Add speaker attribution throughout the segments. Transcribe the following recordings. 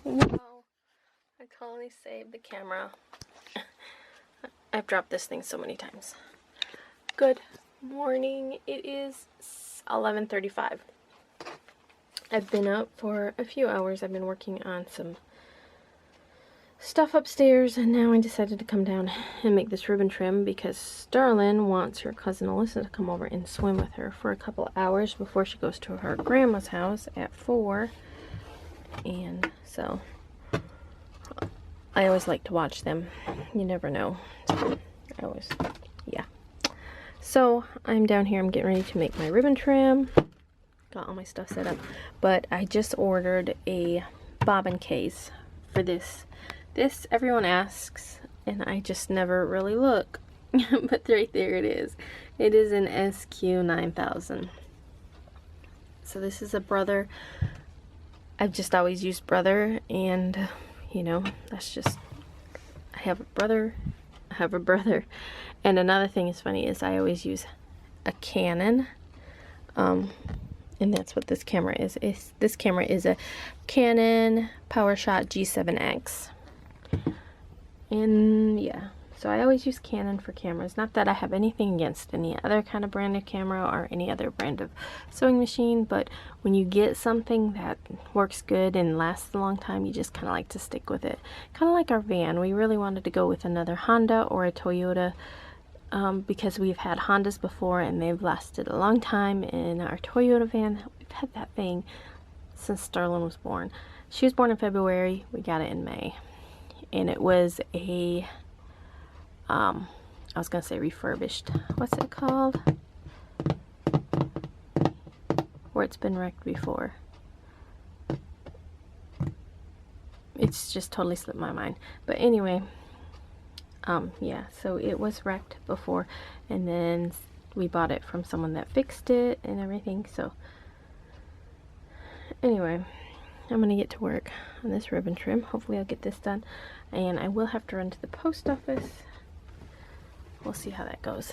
Speaker 1: Wow, I totally saved the camera. I've dropped this thing so many times. Good morning. It is 11:35. I've been up for a few hours. I've been working on some stuff upstairs, and now I decided to come down and make this ribbon trim because Sterling wants her cousin Alyssa to come over and swim with her for a couple of hours before she goes to her grandma's house at 4. And so I always like to watch them. You never know. Yeah. So I'm down here. I'm getting ready to make my ribbon trim. Got all my stuff set up. But I just ordered a bobbin case for this. This everyone asks, and I just never really look. But right there it is. It is an SQ9000. So this is a brother. I've just always used brother, and you know, that's just, I have a brother. And another thing is funny is I always use a Canon, and that's what this camera is. This camera is a Canon PowerShot G7X. And yeah, so I always use Canon for cameras. Not that I have anything against any other kind of brand of camera or any other brand of sewing machine, but when you get something that works good and lasts a long time, you just kind of like to stick with it. Kind of like our van. We really wanted to go with another Honda or a Toyota because we've had Hondas before and they've lasted a long time. In our Toyota van, we've had that thing since Sterling was born. She was born in February. We got it in May. And it was a, I was going to say refurbished. What's it called? Where it's been wrecked before. It's just totally slipped my mind. But anyway, yeah, so it was wrecked before. And then we bought it from someone that fixed it and everything. So anyway, I'm going to get to work on this ribbon trim. Hopefully I'll get this done. And I will have to run to the post office. We'll see how that goes.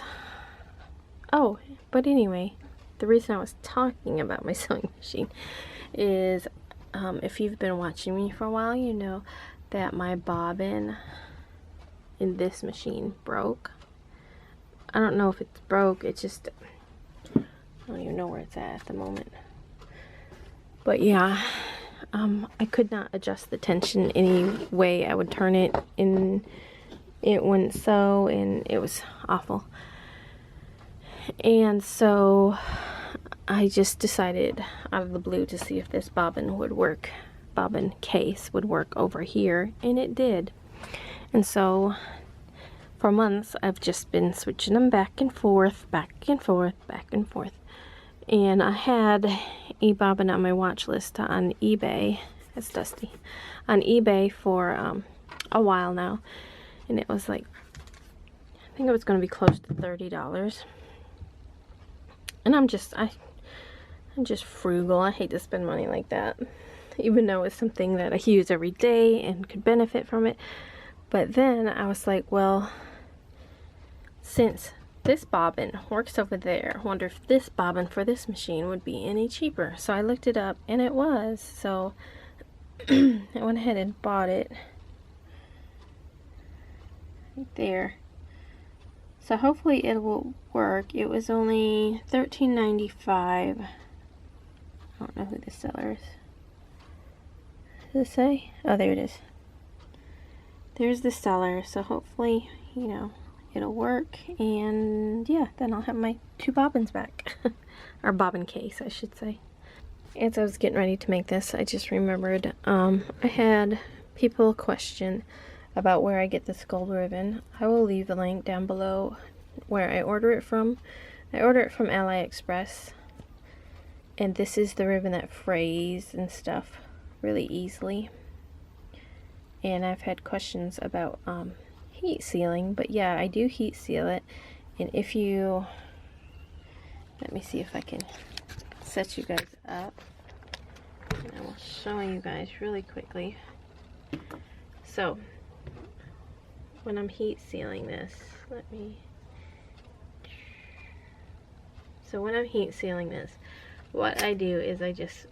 Speaker 1: Oh, but anyway, the reason I was talking about my sewing machine is if you've been watching me for a while, you know that my bobbin in this machine broke. I don't know if it's broke. It's just, I don't even know where it's at the moment. But yeah, I could not adjust the tension any way I would turn it, and it wouldn't sew, and it was awful. And so I just decided out of the blue to see if this bobbin would work, bobbin case would work over here, and it did. And so for months I've just been switching them back and forth, back and forth, back and forth. And I had a bobbin on my watch list on eBay. It's dusty. On eBay for a while now. And it was like, I think it was going to be close to $30. And I'm just frugal. I hate to spend money like that. Even though it's something that I use every day and could benefit from it. But then I was like, well, since this bobbin works over there, I wonder if this bobbin for this machine would be any cheaper. So I looked it up, and it was. So I went ahead and bought it right there. So hopefully it will work. It was only $13.95. I don't know who the seller is. Does it say? Oh, there it is. There's the seller. So hopefully, you know, it'll work, and yeah, then I'll have my 2 bobbins back. Or bobbin case, I should say. As I was getting ready to make this, I just remembered I had people question about where I get this gold ribbon. I will leave the link down below where I order it from. I order it from AliExpress, and this is the ribbon that frays and stuff really easily. And I've had questions about heat sealing, but yeah, I do heat seal it. And if you, let me see if I can set you guys up, and I will show you guys really quickly. So when I'm heat sealing this, so when I'm heat sealing this, what I do is I just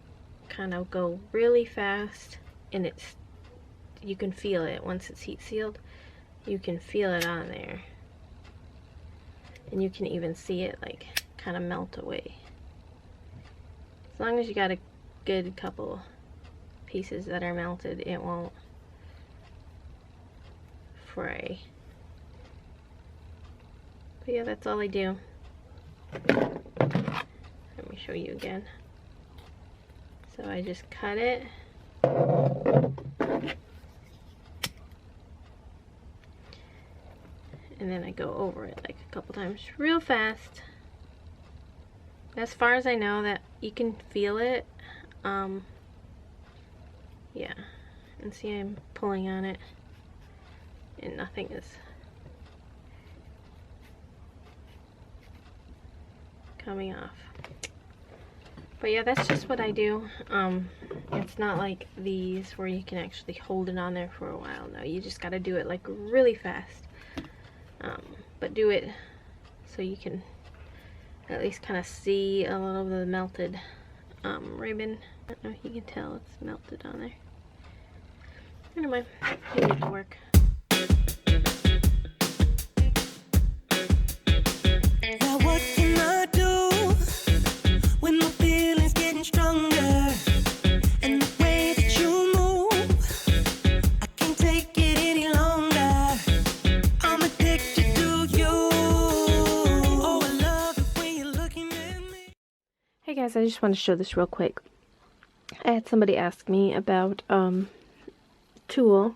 Speaker 1: kind of go really fast, and it you can feel it once it's heat sealed. You can feel it on there. And you can even see it like kind of melt away. As long as you got a good couple pieces that are melted, it won't fray. But yeah, that's all I do. Let me show you again. So I just cut it. And then I go over it like a couple times real fast. As far as I know, that you can feel it. Yeah, and see I'm pulling on it and nothing is coming off. But yeah, that's just what I do. It's not like these where you can actually hold it on there for a while. No, you just gotta do it like really fast. But do it so you can at least kind of see a little of the melted ribbon. I don't know if you can tell it's melted on there. Anyway, you need to work.
Speaker 2: Now what can I do when my feelings getting stronger? And the way that you move, I can't take it any longer. I'm addicted to you. Oh, I love the way you're looking at me.
Speaker 1: Hey guys, I just want to show this real quick. I had somebody ask me about tulle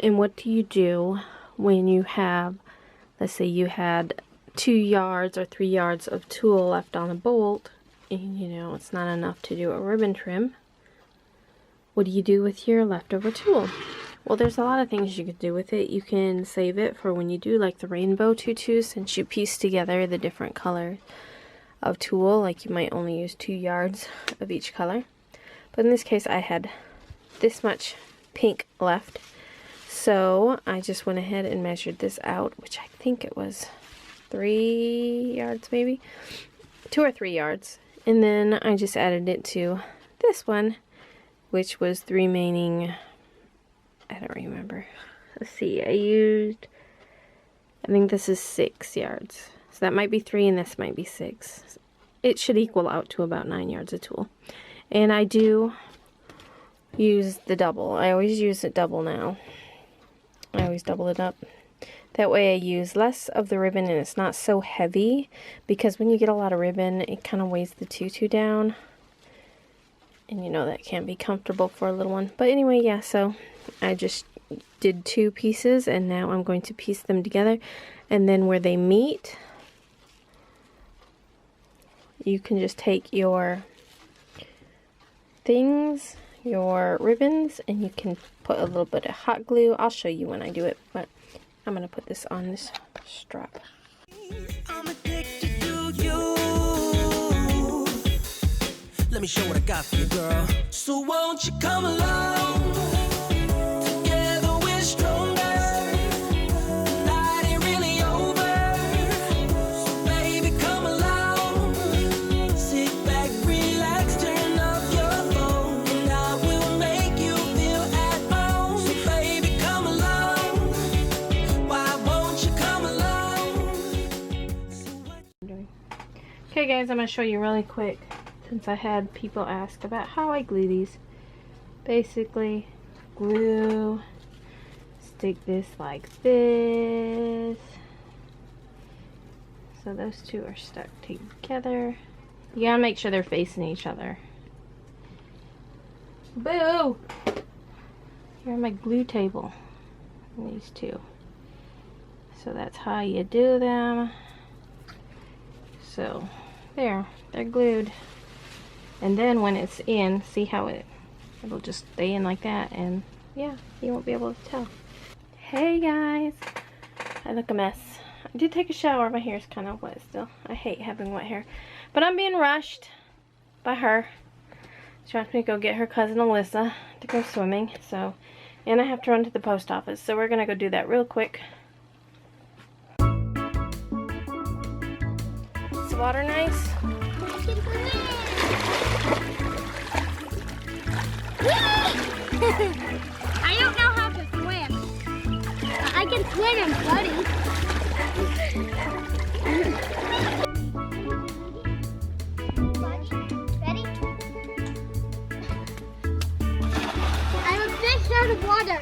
Speaker 1: and what do you do when you have, let's say you had 2 yards or 3 yards of tulle left on a bolt and you know it's not enough to do a ribbon trim. What do you do with your leftover tulle? Well, there's a lot of things you could do with it. You can save it for when you do like the rainbow tutus, since you piece together the different colors of tulle, like you might only use 2 yards of each color. But in this case I had this much pink left, so I just went ahead and measured this out, which I think it was 3 yards, maybe 2 or 3 yards, and then I just added it to this one, which was the remaining, I don't remember, let's see, I think this is 6 yards, so that might be 3 and this might be 6. It should equal out to about 9 yards of tulle. And I do use the double. I always use it double now. I always double it up. That way I use less of the ribbon and it's not so heavy, because when you get a lot of ribbon it kind of weighs the tutu down. And you know that can't be comfortable for a little one. But anyway, yeah, so I just did 2 pieces and now I'm going to piece them together. And then where they meet, you can just take your things, your ribbons, and you can put a little bit of hot glue. I'll show you when I do it, but I'm gonna put this on this strap.
Speaker 2: I'm addicted to you. Let me show what I got for you, girl. So won't you come along? Together we're stronger. The night ain't really over. So baby, come along. Sit back, relax, turn off your phone, and I will make you feel at home. So baby, come along. Why won't you come along?
Speaker 1: Okay guys, I'm gonna show you really quick, since I had people ask about how I glue these. Basically, glue, stick this like this. So those two are stuck together. You gotta make sure they're facing each other. Boo! Here's my glue table. These two. So that's how you do them. So there, they're glued. And then when it's in, see how it'll just stay in like that, and yeah, you won't be able to tell. Hey guys, I look a mess. I did take a shower. My hair's kind of wet still. I hate having wet hair, but I'm being rushed by her. She wants me to go get her cousin Alyssa to go swimming, so, and I have to run to the post office, so we're gonna go do that real quick. Is the water nice?
Speaker 3: I don't know good and bloody. Ready? I'm a fish out of water.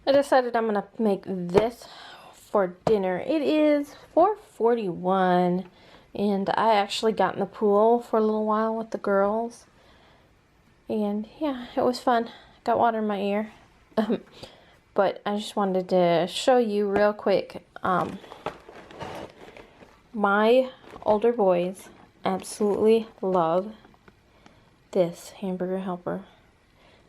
Speaker 1: I decided I'm gonna make this for dinner. It is 4:41 and I actually got in the pool for a little while with the girls. And yeah, it was fun. Got water in my ear. But I just wanted to show you real quick. My older boys absolutely love this Hamburger Helper.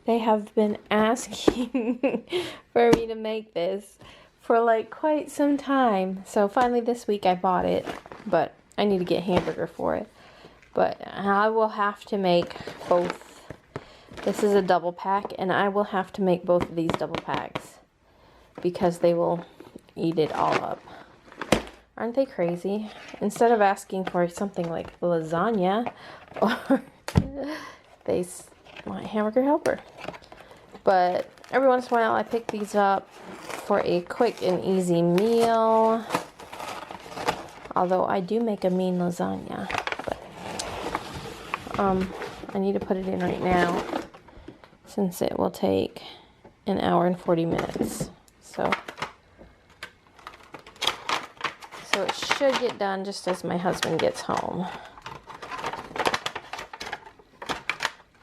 Speaker 1: They have been asking for me to make this for like quite some time. So finally this week I bought it, but I need to get hamburger for it. But I will have to make both. This is a double pack, and I will have to make both of these double packs because they will eat it all up. Aren't they crazy? Instead of asking for something like lasagna, or they want Hamburger Helper. But every once in a while I pick these up for a quick and easy meal. Although I do make a mean lasagna. But, I need to put it in right now since it will take an hour and 40 minutes. So it should get done just as my husband gets home.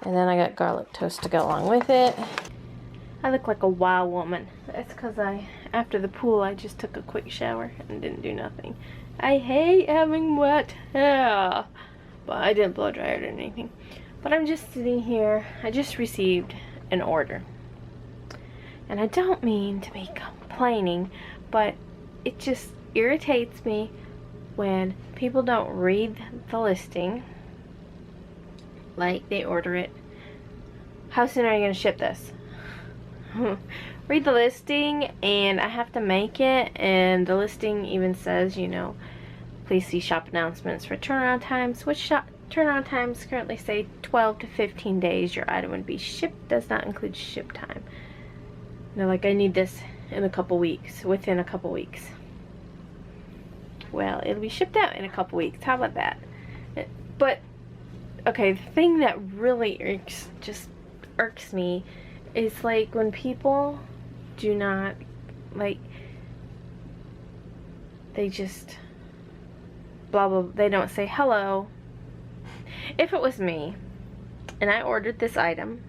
Speaker 1: And then I got garlic toast to go along with it. I look like a wild woman. That's because after the pool, I just took a quick shower and didn't do nothing. I hate having wet hair. But I didn't blow dry it or anything. But I'm just sitting here. I just received an order. And I don't mean to be complaining, but it just irritates me when people don't read the listing. Like, they order it. How soon are you going to ship this? Read the listing, and I have to make it, and the listing even says, you know, please see shop announcements for turnaround times, which turnaround times currently say 12 to 15 days your item would be shipped, does not include ship time. They're like, I need this in a couple weeks, within a couple weeks. Well, it'll be shipped out in a couple weeks. How about that? But okay, the thing that really irks me is like when people do not, like, they just blah blah, they don't say hello. If it was me and I ordered this item,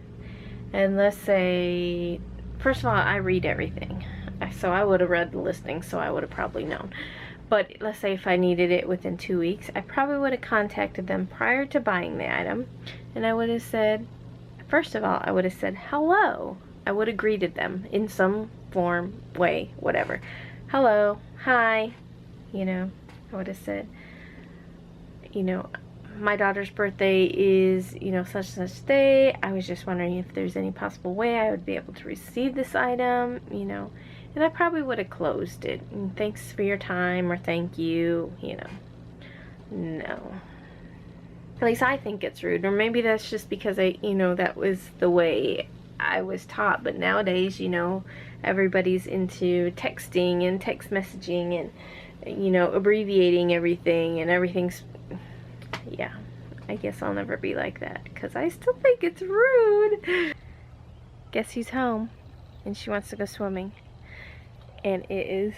Speaker 1: and let's say, first of all, I read everything, so I would have read the listing, so I would have probably known. But let's say if I needed it within 2 weeks, I probably would have contacted them prior to buying the item, and I would have said, first of all, I would have said hello. I would have greeted them in some form, way, whatever. Hello, hi, you know, I would have said, you know, my daughter's birthday is, you know, such and such day. I was just wondering if there's any possible way I would be able to receive this item, you know. And I probably would have closed it. And thanks for your time, or thank you, you know. No. At least I think it's rude. Or maybe that's just because you know, that was the way I was taught. But nowadays, you know, everybody's into texting and text messaging and, you know, abbreviating everything, and everything's, yeah. I guess I'll never be like that because I still think it's rude. Guess who's home? And she wants to go swimming. And it is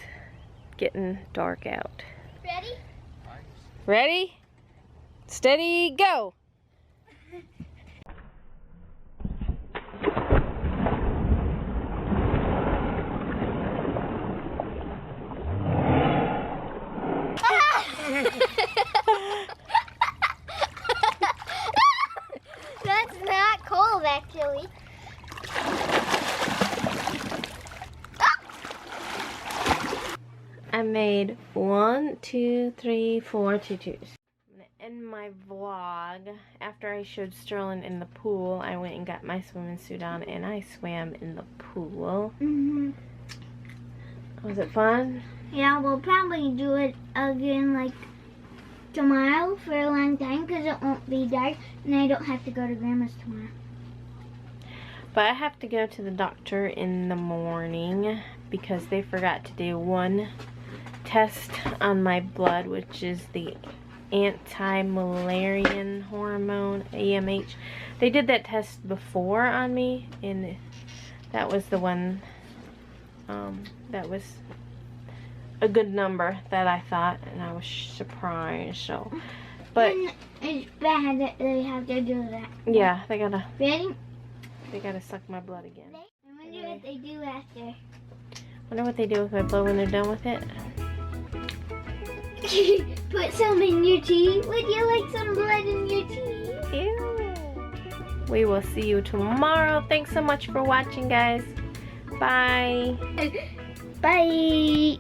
Speaker 1: getting dark out.
Speaker 3: Ready?
Speaker 1: Ready? Steady, go!
Speaker 3: That's not cold, actually.
Speaker 1: I made 1, 2, 3, 4 tutus. I'm gonna end my vlog. After I showed Sterling in the pool, I went and got my swimming suit on and I swam in the pool.
Speaker 3: Mm-hmm.
Speaker 1: Was it fun?
Speaker 3: Yeah, we'll probably do it again like tomorrow for a long time because it won't be dark and I don't have to go to Grandma's tomorrow.
Speaker 1: But I have to go to the doctor in the morning because they forgot to do one test on my blood, which is the anti-malarian hormone, AMH. They did that test before on me, and that was the one that was a good number that I thought, and I was surprised. So, but
Speaker 3: And it's bad that they have to do that.
Speaker 1: yeah, they gotta
Speaker 3: Ready?
Speaker 1: suck my blood again.
Speaker 3: I wonder what they do after.
Speaker 1: Wonder what they do with my blood when they're done with it.
Speaker 3: Put some in your tea. Would you like some blood in your tea?
Speaker 1: Ew. We will see you tomorrow. Thanks so much for watching, guys. Bye.
Speaker 3: Bye.